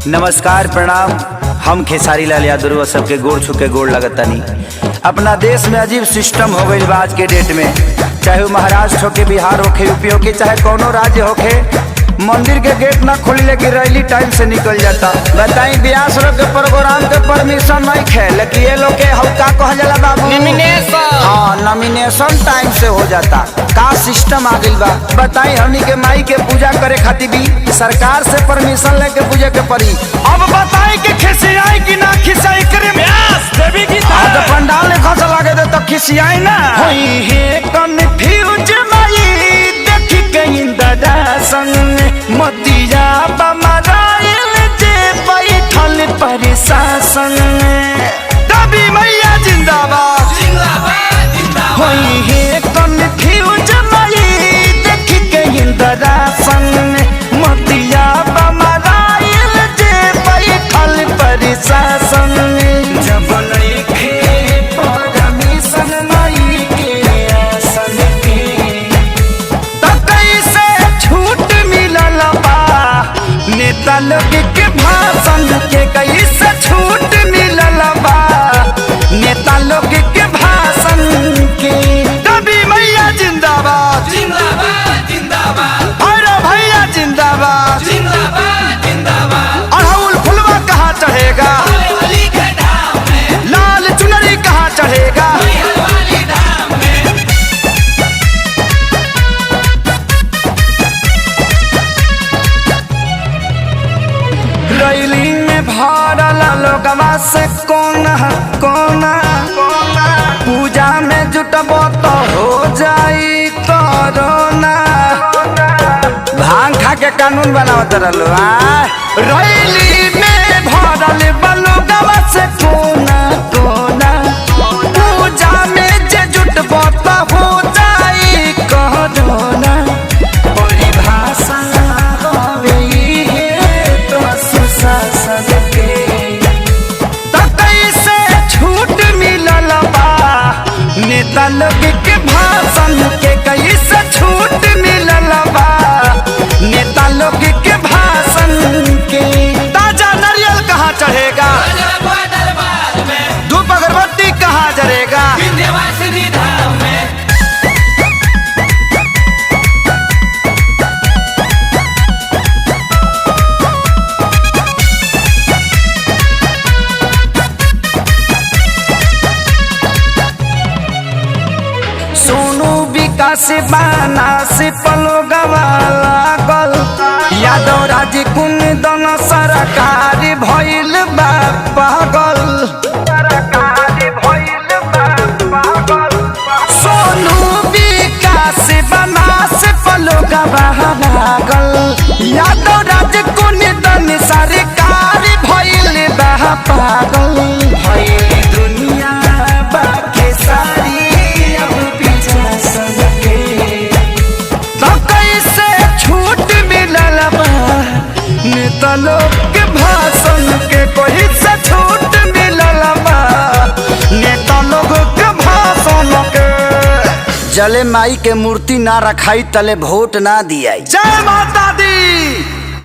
नमस्कार प्रणाम। हम खेसारी लाल यादव सबके गोड़ छुके गोड़ लगतनी। अपना देश में अजीब सिस्टम हो गई आज के डेट में, चाहे वो महाराष्ट्र होके, बिहार होके, यूपी होके, चाहे कोनो राज्य होके, मंदिर के गेट ना खोली लेकिन रैली टाइम से निकल जाता। बताई ब्यास लोग के प्रोग्राम के परमिशन नहीं खे, लेकिन ये लोग के हल्का कह जाला बाबू नॉमिनेशन टाइम से हो जाता। का सिस्टम आ गई बा बताई। हमनी के माई के पूजा करे खातिर भी सरकार से परमिशन लेके पूजा के पड़ी। अब बताई कि खिसियाई कि ना खिसियाई करे ब्यास देवी की तो पंडाल ने खस लागे दे तो खिसियाई ना होई है कन्फ्यूज माई देखी कहीं दादा संग मतिया बमराइल जे बैठल प्रशासन। दबी मैया जिंदाबाद जिंदाबाद जिंदाबाद होई है कन्फ्यूज माई देखी कहीं दादा संग मतिया बमराइल जे बैठल प्रशासन। जब नइखे परमिशन माई के आसन के त कैसे छूट मिलल बा नेता लोग के भाषण के, कैसे छूट मिलल बा नेता लोग के भाषण के। दबी मैया जिंदाबाद जिंदाबाद जिंदाबाद अरे भैया जिंदाबाद जिंदाबाद जिंदाबाद। अड़हुल फुलवा कहाँ चढ़ेगा, लाल चुनरी कहाँ चढ़ेगा, रैली में भरल लोगवा से कोना कोना पूजा में जुटबो तो हो जाई कोरोना। भांग खा के कानून बनावत रहलो। रैली में भरल लोगवा से कोना कोना पूजा में जे जुटबो तो हो जाई कोरोना। परिभाषा होवे है तो सुशासन के त कैसे छूट मिलल बा नेता लोग के भाषण के, कैसे छूट मिलल बा नेता लोग के भाषण के। ताजा नारियल कहाँ चढ़ेगा, धूप अगरबत्ती कहाँ जरेगा, सोनू विकास बाना से पलो गवाला गल यादव राज कुन दन सरकार भइल बा पागल। सोनू विकास बाना से पलो गवाला गल यादव राज कुन दन सरकार भइल बा पागल। भइल दुनिया बाके सारी नेता लोग के भाषण के, कोई से छूट मिलल बा नेता लोग के भाषण के। जले माई के मूर्ति ना रखाई तले वोट ना दियाई। जय माता दी।